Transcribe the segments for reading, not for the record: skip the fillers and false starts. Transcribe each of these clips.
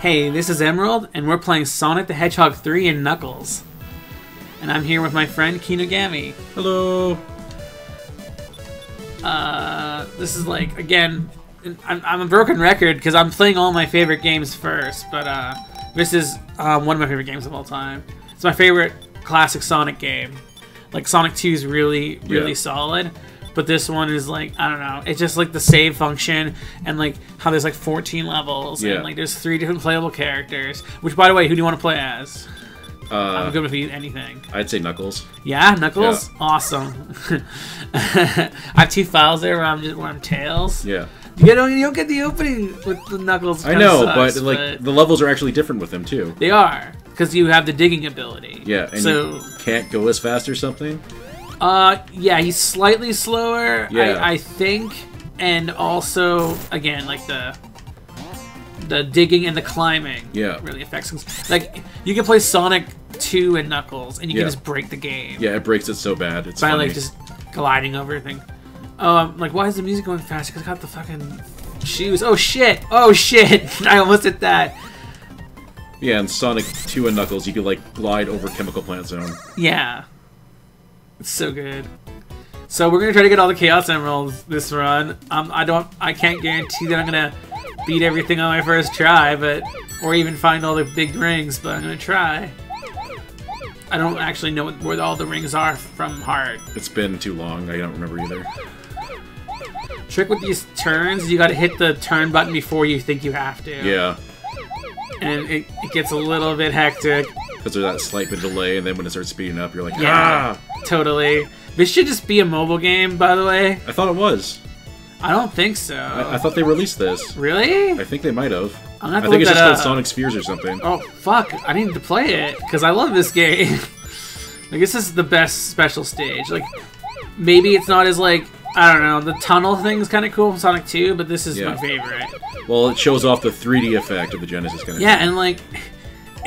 Hey, this is Emerald, and we're playing Sonic the Hedgehog 3 and Knuckles. And I'm here with my friend Kinogami. Hello. This is like, again, I'm a broken record because I'm playing all my favorite games first, but this is one of my favorite games of all time. It's my favorite classic Sonic game. Like, Sonic 2 is really solid. But this one is like, I don't know, it's just like the save function and like how there's like 14 levels and like there's 3 different playable characters. Which, by the way, who do you want to play as? I'm good with anything. I'd say Knuckles. Yeah, Knuckles? Yeah. Awesome. I have 2 files there where I'm Tails. Yeah. You don't get the opening with the Knuckles. I know, but the levels are actually different with them too. They are, because you have the digging ability. Yeah, and so you can't go as fast or something? Yeah, he's slightly slower, yeah. I think, and also, again, like the digging and the climbing really affects him. Like, you can play Sonic 2 and Knuckles, and you can just break the game. Yeah, it breaks it so bad. It's by, funny. like, just gliding over everything. Like, why is the music going faster? Because I got the fucking shoes. Oh, shit! Oh, shit! I almost hit that. Yeah, in Sonic 2 and Knuckles, you could, like, glide over Chemical Plant Zone. Yeah. It's so good. So we're gonna try to get all the Chaos Emeralds this run. I can't guarantee that I'm gonna beat everything on my first try, or even find all the big rings, but I'm gonna try. I don't actually know where all the rings are from heart. It's been too long. I don't remember either. Trick with these turns, you gotta hit the turn button before you think you have to. Yeah. And it gets a little bit hectic. Because there's that slight bit of delay, and then when it starts speeding up, you're like, yeah, totally. This should just be a mobile game, by the way. I thought it was. I don't think so. I thought they released this. Really? I think they might have. I think it's just called Sonic Spheres or something. Oh, fuck. I need to play it, because I love this game. Like, this is the best special stage. Like, maybe it's not as, like, I don't know, the tunnel thing's kind of cool from Sonic 2, but this is my favorite. Well, it shows off the 3D effect of the Genesis kind of thing. And, like,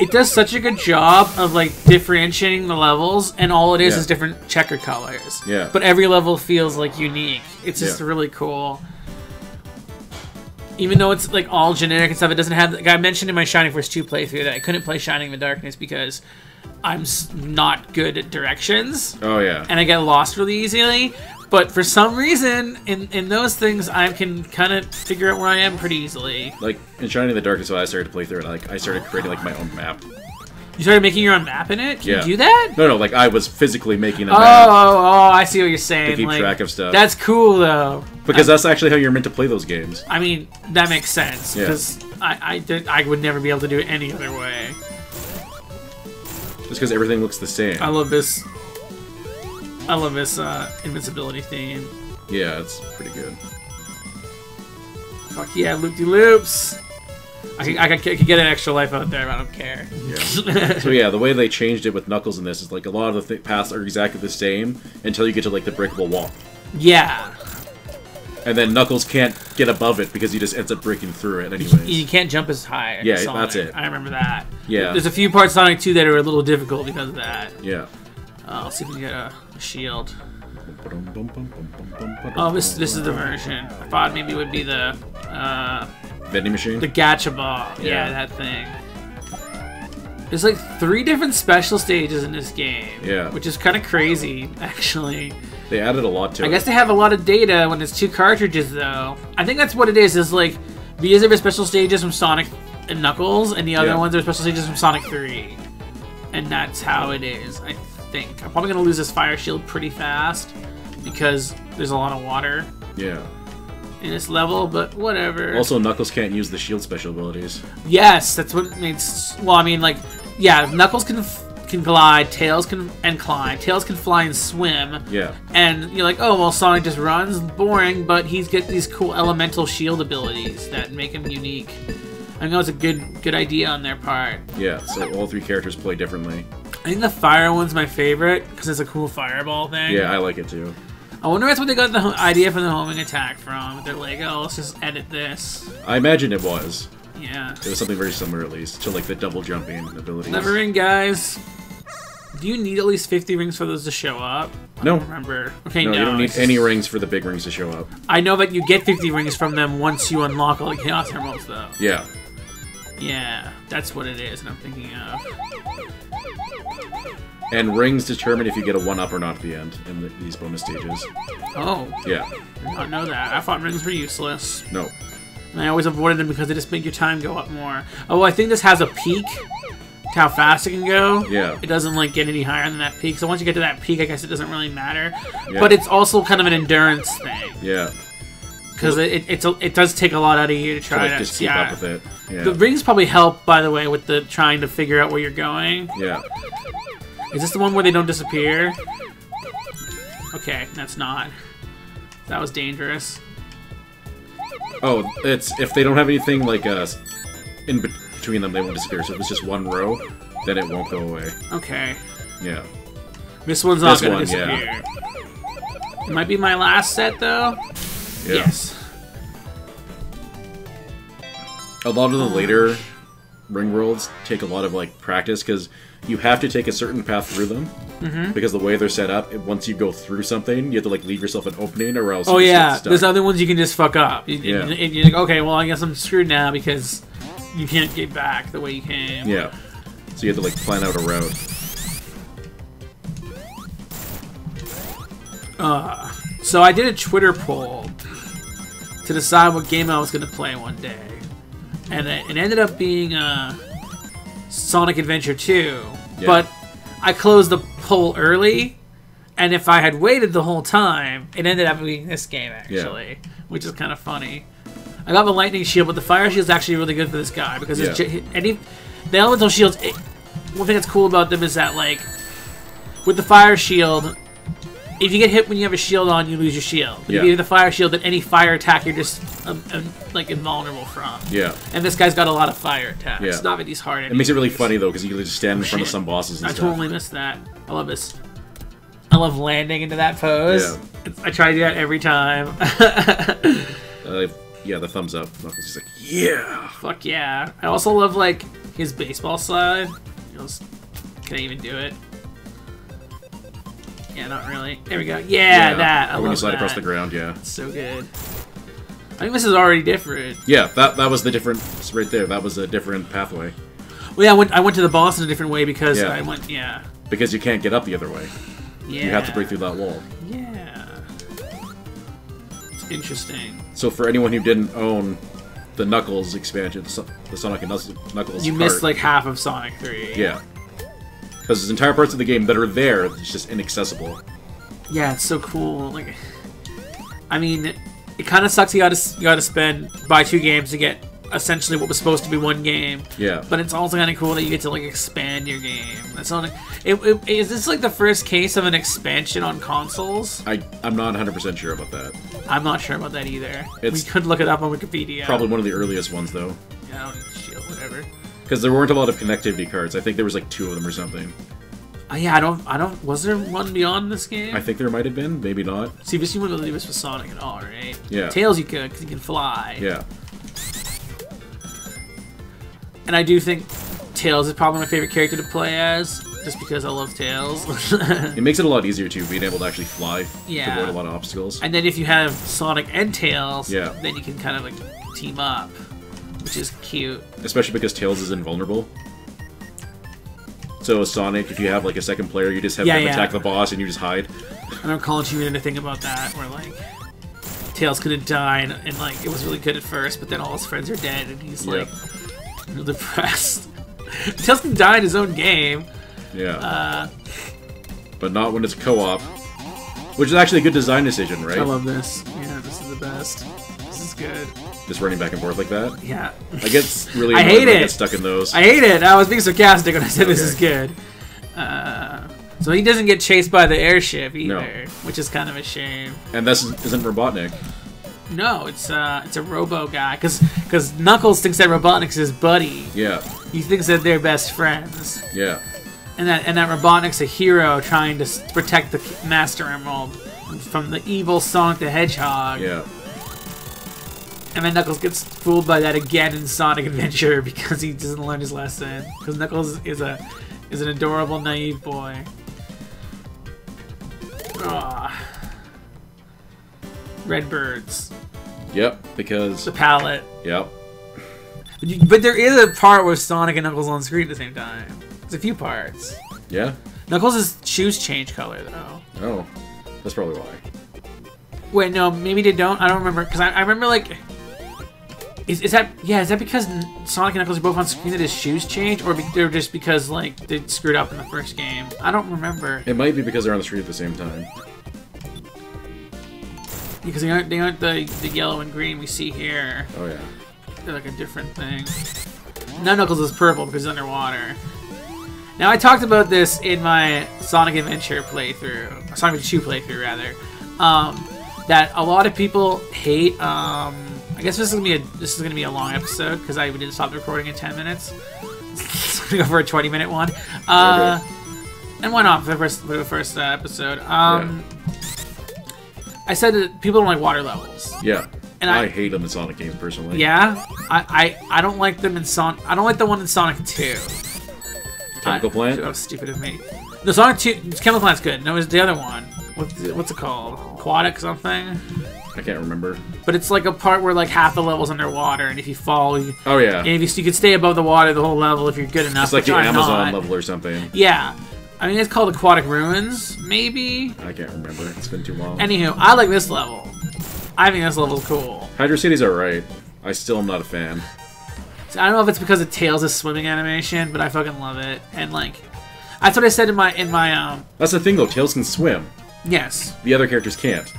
it does such a good job of, like, differentiating the levels, and all it is different checker colors. Yeah. But every level feels, like, unique. It's just really cool. Even though it's, like, all generic and stuff, it doesn't have... Like, I mentioned in my Shining Force 2 playthrough that I couldn't play Shining in the Darkness because I'm not good at directions. Oh, yeah. And I get lost really easily. But for some reason, in those things, I can kind of figure out where I am pretty easily. Like, in Shining in the Darkness, when I started to play through it, like, I started creating, like, my own map. You started making your own map in it? Can you do that? No, like, I was physically making a map. Oh, I see what you're saying. To keep track of stuff. That's cool, though. Because that's actually how you're meant to play those games. I mean, that makes sense. Because I would never be able to do it any other way. Just because everything looks the same. I love this invincibility theme. Yeah, it's pretty good. Fuck yeah, loop-de-loops! I could get an extra life out there, but I don't care. Yeah. So yeah, the way they changed it with Knuckles in this is like a lot of the paths are exactly the same until you get to like the breakable wall. Yeah. And then Knuckles can't get above it because he just ends up breaking through it anyways. You can't jump as high. Yeah, that's it. I remember that. Yeah. There's a few parts of Sonic 2 that are a little difficult because of that. Yeah. I'll see if we can get a shield. Oh, this is the version. I thought maybe it would be the vending machine? The gacha ball. Yeah, that thing. There's like 3 different special stages in this game. Yeah. Which is kind of crazy, actually. They added a lot to it. I guess they have a lot of data when it's 2 cartridges, though. I think that's what it is like, these are the special stages from Sonic and Knuckles, and the other ones are special stages from Sonic 3. And that's how it is, I think. I'm probably going to lose this fire shield pretty fast, because there's a lot of water. Yeah. In this level, but whatever. Also, Knuckles can't use the shield special abilities. Yes, that's what makes... Well, I mean, like, yeah, Knuckles can glide, Tails can climb, Tails can fly and swim. Yeah. And you're like, oh, well, Sonic just runs, boring, but he's got these cool elemental shield abilities that make him unique. I think that was a good idea on their part. Yeah, so all 3 characters play differently. I think the fire one's my favorite, because it's a cool fireball thing. Yeah, I like it too. I wonder if that's what they got the idea for the homing attack from. They're like, oh, let's just edit this. I imagine it was. Yeah. It was something very similar, at least, to like the double jumping abilities. Never ring, guys. Do you need at least 50 rings for those to show up? No. I don't remember. Okay, no. No, You don't need any rings for the big rings to show up. I know that you get 50 rings from them once you unlock all the Chaos Emeralds, though. Yeah. Yeah, that's what it is, and I'm thinking of. And rings determine if you get a 1-up or not at the end in these bonus stages. Oh. Yeah. I did not know that. I thought rings were useless. No. And I always avoided them because they just make your time go up more. Oh, I think this has a peak to how fast it can go. Yeah. It doesn't like get any higher than that peak. So once you get to that peak, I guess it doesn't really matter. Yeah. But it's also kind of an endurance thing. Yeah. Because it does take a lot out of you to try to just keep up with it. Yeah. The rings probably help, by the way, with the trying to figure out where you're going. Yeah. Is this the one where they don't disappear? Okay, that's not. That was dangerous. Oh, it's if they don't have anything like in between them, they won't disappear. So if it's just one row, then it won't go away. Okay. Yeah. This one's not going to disappear. It might be my last set, though. Yeah. Yes. A lot of the later ring worlds take a lot of like practice because you have to take a certain path through them. Because the way they're set up, once you go through something, you have to like leave yourself an opening, or else. Oh you just yeah, get stuck. there's other ones you can just fuck up. You're like, okay, well I guess I'm screwed now because you can't get back the way you came. Yeah. So you have to like plan out a route. So I did a Twitter poll to decide what game I was going to play one day, and it ended up being Sonic Adventure 2. Yeah. But I closed the poll early, and if I had waited the whole time, it ended up being this game actually, which is kind of funny. I got the lightning shield, but the fire shield is actually really good for this guy because the elemental shields. One thing that's cool about them is that like with the fire shield, if you get hit when you have a shield on, you lose your shield. But if you have the fire shield, then any fire attack you're just like invulnerable from. Yeah. And this guy's got a lot of fire attacks. Yeah. Not that he's hard. It makes it really funny though because you can just stand in front of some bosses and I stuff. totally missed that. I love this. I love landing into that pose. Yeah. I try to do that every time. Yeah, the thumbs up. Knuckles is like, yeah. Fuck yeah. I also love like his baseball slide. Can I even do it? Yeah, not really. There we go. Yeah, that. I when love you slide that. across the ground, yeah. It's so good. I think this is already different. Yeah, that was the difference right there. That was a different pathway. Well, yeah, I went to the boss in a different way because I went, Because you can't get up the other way. Yeah. You have to break through that wall. Yeah. It's interesting. So for anyone who didn't own the Knuckles expansion, the Sonic and Knuckles You missed like half of Sonic 3. Yeah. Because there's entire parts of the game that are there, it's just inaccessible. Yeah, it's so cool. Like, I mean, it kind of sucks you gotta buy 2 games to get essentially what was supposed to be 1 game. Yeah. But it's also kind of cool that you get to like expand your game. That's not. Is this like the first case of an expansion on consoles? I'm not 100% sure about that. I'm not sure about that either. It's we could look it up on Wikipedia. Probably one of the earliest ones though. Yeah, I don't need shield, whatever. Because there weren't a lot of connectivity cards. I think there was like 2 of them or something. Yeah, I don't. Was there one beyond this game? I think there might have been, maybe not. See, this you wouldn't be able to do this with Sonic at all, right? Yeah. Tails you could, because you can fly. Yeah. And I do think Tails is probably my favorite character to play as, just because I love Tails. It makes it a lot easier too, being able to actually fly to avoid a lot of obstacles. And then if you have Sonic and Tails, then you can kind of like team up, which is cute. Especially because Tails is invulnerable. So Sonic, if you have like a second player, you just have them attack the boss and you just hide. I don't call you anything about that, where like Tails couldn't die and like it was really good at first, but then all his friends are dead and he's like real depressed. Tails can die in his own game. Yeah. But not when it's co-op. Which is actually a good design decision, right? I love this. Yeah, this is the best. This is good. Just running back and forth like that? Yeah. I get really I hate it. I get stuck in those. I hate it. I was being sarcastic when I said this is good. So he doesn't get chased by the airship either, which is kind of a shame. And this isn't Robotnik. No, it's a Robo guy, because Knuckles thinks that Robotnik's his buddy. Yeah. He thinks that they're best friends. Yeah. And that Robotnik's a hero trying to protect the Master Emerald from the evil Sonic the Hedgehog. Yeah. And then Knuckles gets fooled by that again in Sonic Adventure because he doesn't learn his lesson. Because Knuckles is an adorable, naive boy. Red birds. Yep, because... The palette. Yep. But there is a part where Sonic and Knuckles on screen at the same time. There's a few parts. Yeah? Knuckles' shoes change color, though. Oh. That's probably why. Wait, no, maybe they don't. I don't remember. Because I remember, like... Is that because Sonic and Knuckles are both on screen that his shoes change? Or they're just because, like, they screwed up in the first game? I don't remember. It might be because they're on the screen at the same time. Because they aren't the yellow and green we see here. Oh, yeah. They're like a different thing. Now Knuckles is purple because he's underwater. Now, I talked about this in my Sonic Adventure playthrough, or Sonic Adventure 2 playthrough, rather, that a lot of people hate, I guess this is gonna be a long episode, because I did stop the recording in 10 minutes. It's gonna go for a 20-minute one. Okay. And why not for the first episode? I said that people don't like water levels. Yeah. And I hate them in Sonic games, personally. Yeah? I don't like them in Sonic... I don't like the one in Sonic 2. Chemical Plant? That was stupid of me. No, Sonic 2... Chemical Plant's good. No, it was the other one. What's it called? Aquatic something? I can't remember. But it's like a part where like half the level's underwater, and if you fall... Oh, yeah. And if you could stay above the water the whole level if you're good enough. It's like the Amazon level or something. Yeah. I mean, it's called Aquatic Ruins, maybe? I can't remember. It's been too long. Anywho, I like this level. I think this level's cool. Hydro City's alright. I still am not a fan. So I don't know if it's because of Tails' swimming animation, but I fucking love it. And like, that's what I said in my That's the thing though, Tails can swim. Yes. The other characters can't.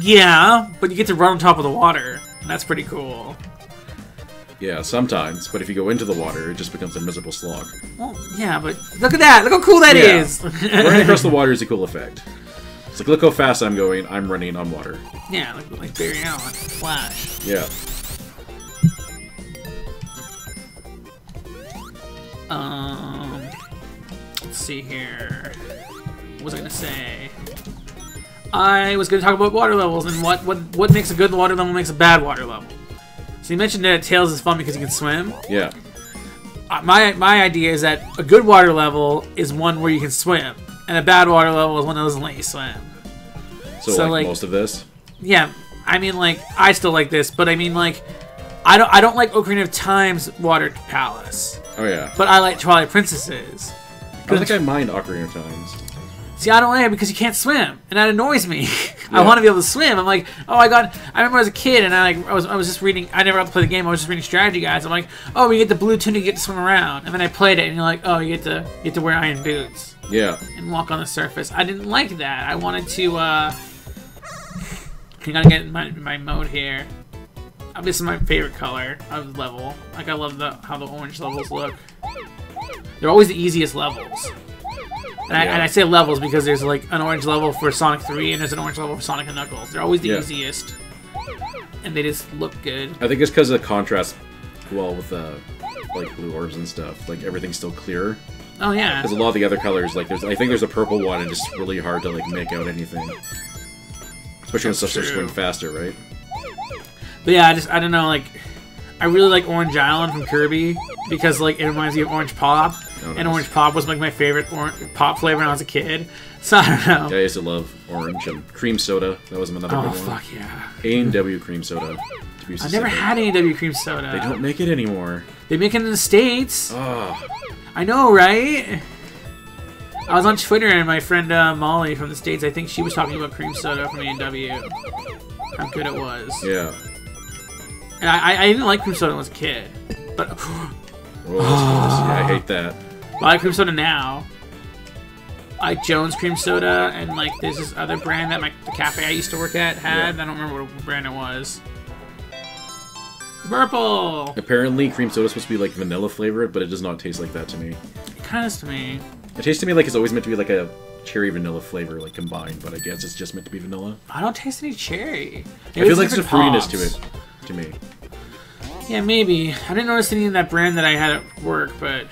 Yeah, but you get to run on top of the water. And that's pretty cool. Yeah, sometimes, but if you go into the water, it just becomes a miserable slog. Well, yeah, but look at that! Look how cool that is! Running across the water is a cool effect. It's like, look how fast I'm going, I'm running on water. Yeah, like Barry Allen. Flash. Yeah. Let's see here. What was I gonna say? I was gonna talk about water levels and what makes a good water level makes a bad water level. So you mentioned that Tails is fun because he can swim. Yeah. My idea is that a good water level is one where you can swim, and a bad water level is one that doesn't let you swim. So like most of this? Yeah, I mean, like, I still like this, but I mean, like, I don't like Ocarina of Time's Water Palace. Oh yeah. But I like Twilight Princess's. I don't think I mind Ocarina of Times. See, I don't like it because you can't swim, and that annoys me. Yeah. I want to be able to swim. I'm like, oh, I remember as a kid, and I was just reading. I never got to play the game. I was just reading strategy guides. I'm like, oh, you get the blue tunic, you get to swim around, and then I played it, and you're like, oh, you get to wear iron boots. Yeah. And walk on the surface. I didn't like that. I wanted to. I gotta get my mode here. This is my favorite color of the level. Like, I love how the orange levels look. They're always the easiest levels. And I say levels because there's like an orange level for Sonic 3 and there's an orange level for Sonic and Knuckles. They're always the easiest. And they just look good. I think it's because of the contrast well with the like blue orbs and stuff. Like everything's still clear. Oh yeah. Because a lot of the other colors, like I think there's a purple one and it's really hard to like make out anything. Especially when stuff starts going faster, right? But yeah, I don't know, like, I really like Orange Island from Kirby because, like, it reminds me of Orange Pop. Oh, nice. And Orange Pop was, like, my favorite pop flavor when I was a kid. So, I don't know. Yeah, I used to love orange and cream soda. That was another good one. Oh, fuck yeah. A&W cream soda. I've never had A&W cream soda. They don't make it anymore. They make it in the States. Oh. I know, right? I was on Twitter and my friend Molly from the States, I think she was talking about cream soda from A&W. How good it was. Yeah. And I didn't like cream soda when I was a kid. But oh, that's gross. Yeah, I hate that. I like cream soda now. I like Jones cream soda, and like there's this other brand that the cafe I used to work at had. Yeah. I don't remember what brand it was. Purple! Apparently cream soda is supposed to be like vanilla flavored, but it does not taste like that to me. It kind of is to me. It tastes to me like it's always meant to be like a cherry vanilla flavor like combined, but I guess it's just meant to be vanilla. I don't taste any cherry. Maybe I feel like there's a fruitiness to it, to me. Yeah, maybe. I didn't notice any in that brand that I had at work, but...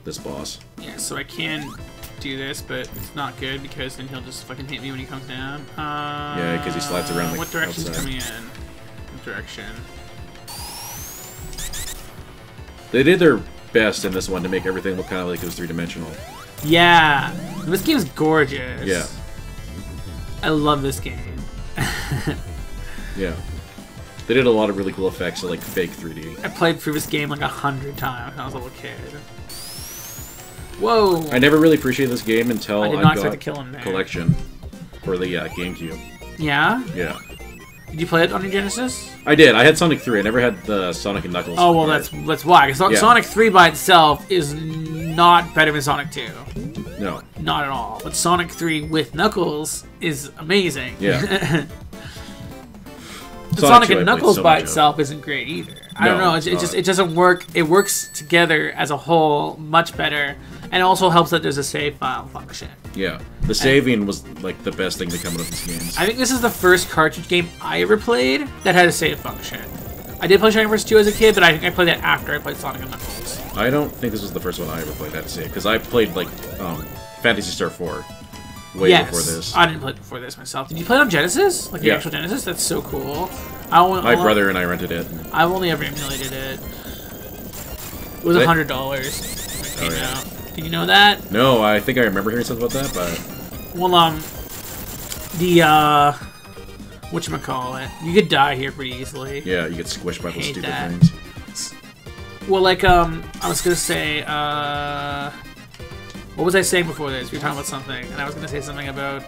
This boss. Yeah, so I can do this, but it's not good because then he'll just fucking hit me when he comes down. Yeah, because he slides around like what direction's outside. Coming in? What direction? They did their best in this one to make everything look kind of like it was three-dimensional. Yeah. This game's gorgeous. Yeah. I love this game. Yeah. They did a lot of really cool effects, like fake 3D. I played through this game like 100 times when I was a little kid. Whoa! I never really appreciated this game until I not got to kill him there. Collection for the GameCube. Yeah? Yeah. Did you play it on your Genesis? I did. I had Sonic 3. I never had the Sonic and Knuckles. Oh, well, that's why. Because Sonic 3 by itself is not better than Sonic 2. No. Not at all. But Sonic 3 with Knuckles is amazing. Yeah. Sonic and Knuckles by itself isn't great either. I don't know. It doesn't work. It works together as a whole much better, and it also helps that there's a save file function. Yeah, the saving was like the best thing to come out of these games. I think this is the first cartridge game I ever played that had a save function. I did play Shining Force 2 as a kid, but I think I played that after I played Sonic and Knuckles. I don't think this was the first one I ever played that save, because I played like Phantasy Star 4 way before this. I didn't play it before this myself. Did you play it on Genesis? Like the actual Genesis? That's so cool. My brother and I rented it. I've only ever emulated it. It was $100 when it came out. Did you know that? No, I think I remember hearing something about that, but... Well, whatchamacallit? You could die here pretty easily. Yeah, you get squished by those stupid things. Well, like, I was gonna say, what was I saying before this? We were talking about something, and I was gonna say something about...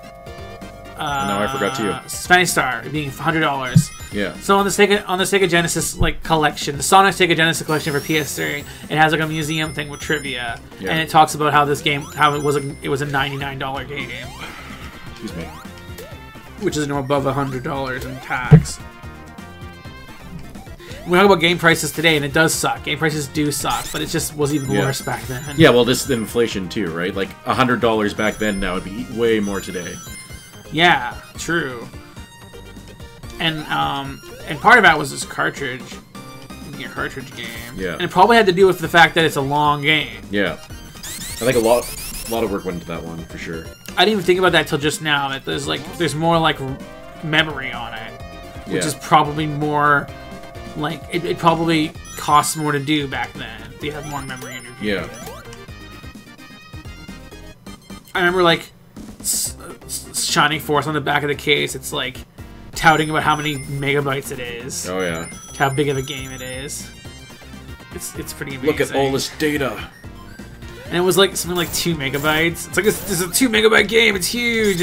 no, I forgot too. Spanish Star being $100. Yeah. So on the Sega Genesis like collection, the Sonic Sega Genesis collection for PS3, it has like a museum thing with trivia, and it talks about how this game, how it was a $99 game. Excuse me. Which is above $100 in tax. We talk about game prices today, and it does suck. Game prices do suck, but it just was even worse back then. Yeah, well, this is inflation too, right? Like $100 back then now would be way more today. Yeah, true. And part of that was this cartridge, your cartridge game. Yeah. And it probably had to do with the fact that it's a long game. Yeah. I think a lot of work went into that one for sure. I didn't even think about that till just now. That there's more like memory on it, which is probably more like it probably costs more to do back then. They have more memory in your game. Yeah. I remember like Shining Force on the back of the case. It's like touting about how many megabytes it is. Oh yeah. How big of a game it is. It's pretty amazing. Look at all this data. And it was like something like 2 megabytes. It's like this is a 2 megabyte game. It's huge.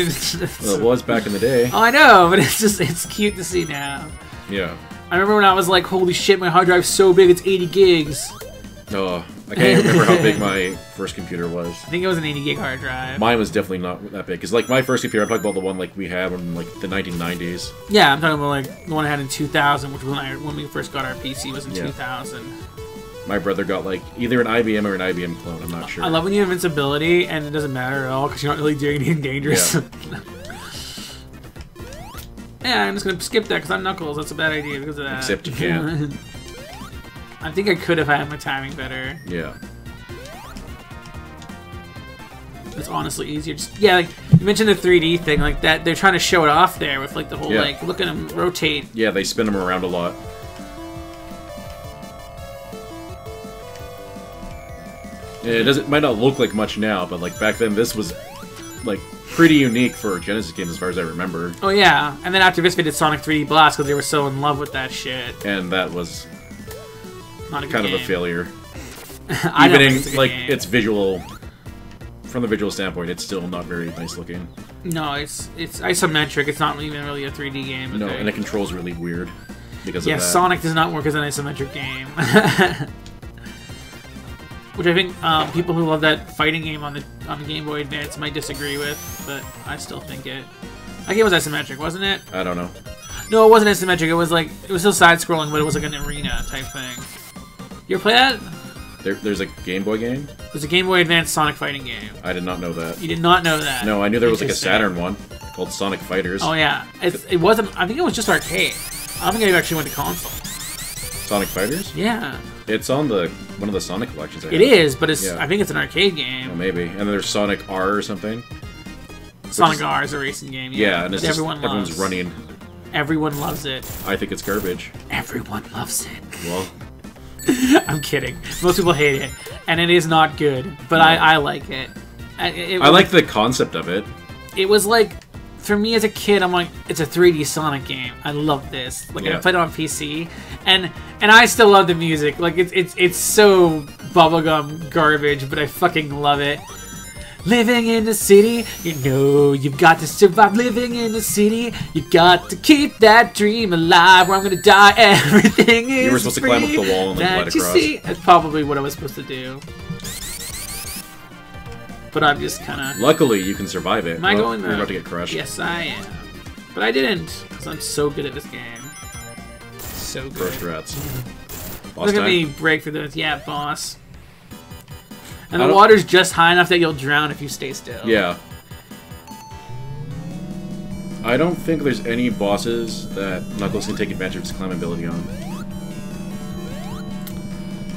Well, it was back in the day. Oh, I know, but it's cute to see now. Yeah. I remember when I was like, holy shit, my hard drive's so big, it's 80 gigs. Oh, I can't remember how big my first computer was. I think it was an 80 gig hard drive. Mine was definitely not that big. Because, like, my first computer, I'm talking about the one, like, we had in, like, the 1990s. Yeah, I'm talking about, like, the one I had in 2000, which when we first got our PC was in 2000. My brother got, like, either an IBM or an IBM clone, I'm not sure. I love when you have invincibility, and it doesn't matter at all, because you're not really doing anything dangerous. Yeah. Yeah, I'm just going to skip that, because I'm Knuckles. That's a bad idea because of that. Except you can't. I think I could have had my timing better. Yeah. It's honestly easier. Just, yeah, like, you mentioned the 3D thing, like, that. They're trying to show it off there with, like, the whole, like, look at him rotate. Yeah, they spin them around a lot. It might not look like much now, but like back then, this was like pretty unique for a Genesis game as far as I remember. Oh yeah, and then after this, they did Sonic 3D Blast because they were so in love with that shit. And that was not a good kind game. of a failure. I Even don't think in like its visual, from the visual standpoint, it's still not very nice looking. No, it's isometric. It's not even really a 3D game. No, and it controls really weird because of that. Sonic does not work as an isometric game. Which I think people who love that fighting game on the Game Boy Advance might disagree with, but I still think it. That game was isometric, wasn't it? I don't know. No, it wasn't isometric. It was still side-scrolling, but it was like an arena type thing. You ever play that? There's a Game Boy game? There's a Game Boy Advance Sonic fighting game. I did not know that. You did not know that? No, I knew there was like a Saturn one called Sonic Fighters. Oh yeah, it wasn't. I think it was just arcade. I don't think I actually went to console. Sonic Fighters? Yeah. It's on one of the Sonic collections. It is, but I think it's an arcade game. Well, maybe. And then there's Sonic R or something. Sonic R is a racing game. Yeah, and it's everyone's running. Everyone loves it. I think it's garbage. Everyone loves it. Well, I'm kidding. Most people hate it, and it is not good. But I like it. I like the concept of it. It was like for me as a kid, I'm like, it's a 3D Sonic game. I love this. Like, I played it on PC, and I still love the music. Like, it's so bubblegum garbage, but I fucking love it. Living in the city, you know you've got to survive. Living in the city, you got to keep that dream alive. Where I'm gonna die, everything is You were supposed to climb up the wall and then glide across. See? That's probably what I was supposed to do. But I'm just kind of... Luckily, you can survive it. Am I going there? You're about to get crushed. Yes, I am. But I didn't, because I'm so good at this game. So good. First rats. Boss Look at time? me break through this. Yeah, boss. And the water's just high enough that you'll drown if you stay still. Yeah. I don't think there's any bosses that Knuckles can take advantage of his climbability on.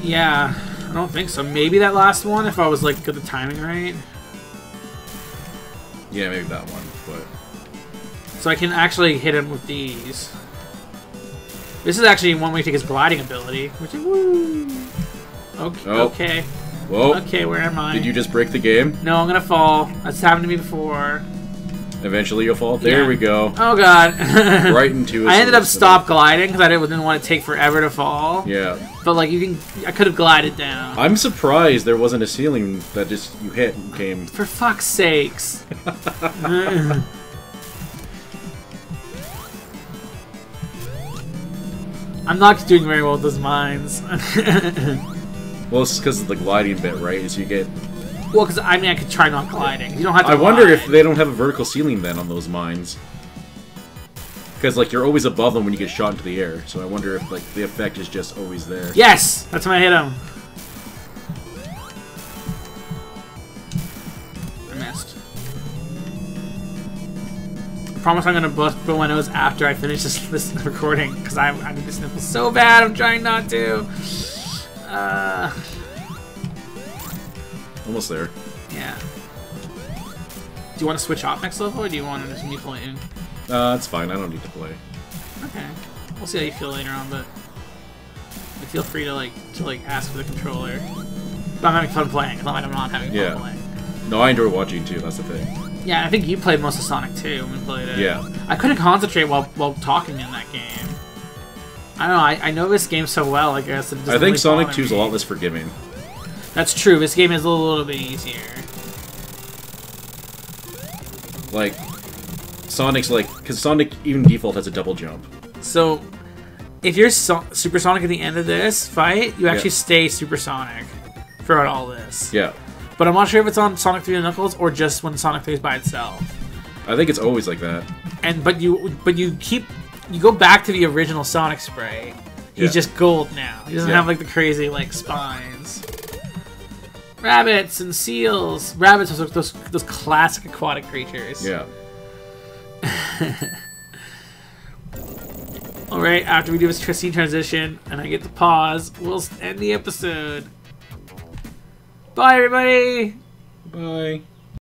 Yeah, I don't think so. Maybe that last one, if I was like got the timing right. Yeah, maybe that one, but... So I can actually hit him with these. This is actually one way to take his gliding ability, which is woo. Okay. Oh. Okay. Whoa. Okay, where am I? Did you just break the game? No, I'm gonna fall. That's happened to me before. Eventually you'll fall? There we go. Oh god. Right into I ended up stop gliding because I didn't want to take forever to fall. Yeah. But like I could have glided down. I'm surprised there wasn't a ceiling that just you hit and came. For fuck's sakes. I'm not doing very well with those mines. Well, it's because of the gliding bit, right? So you get... Well, because I mean, I could try not gliding. You don't have to. I wonder if they don't have a vertical ceiling then on those mines. Because like you're always above them when you get shot into the air. So I wonder if like the effect is just always there. Yes, that's when I hit him. I missed. I promise I'm gonna blow my nose after I finish this recording because I need to sniffle so bad. I'm trying not to. Almost there. Yeah. Do you want to switch off next level, or do you want to just me playing? It's fine. I don't need to play. Okay. We'll see how you feel later on, but feel free to ask for the controller. But I'm having fun playing. It's not like I'm not having fun playing. No, I enjoy watching too. That's the thing. Yeah, I think you played most of Sonic 2 when we played it. Yeah. I couldn't concentrate while talking in that game. I don't know. I know this game so well. I guess. I think really Sonic 2 is a lot less forgiving. That's true. This game is a little bit easier. Like, Sonic's like... Because Sonic, even default, has a double jump. So, if you're Supersonic at the end of this fight, you actually stay Supersonic throughout all this. Yeah. But I'm not sure if it's on Sonic 3 and Knuckles or just when Sonic 3 is by itself. I think it's always like that. But you go back to the original Sonic spray. He's just gold now. He doesn't have like the crazy like spines. Rabbits and seals. Rabbits are those classic aquatic creatures. Yeah. Alright, after we do this scene transition and I get to pause, we'll end the episode. Bye, everybody! Bye.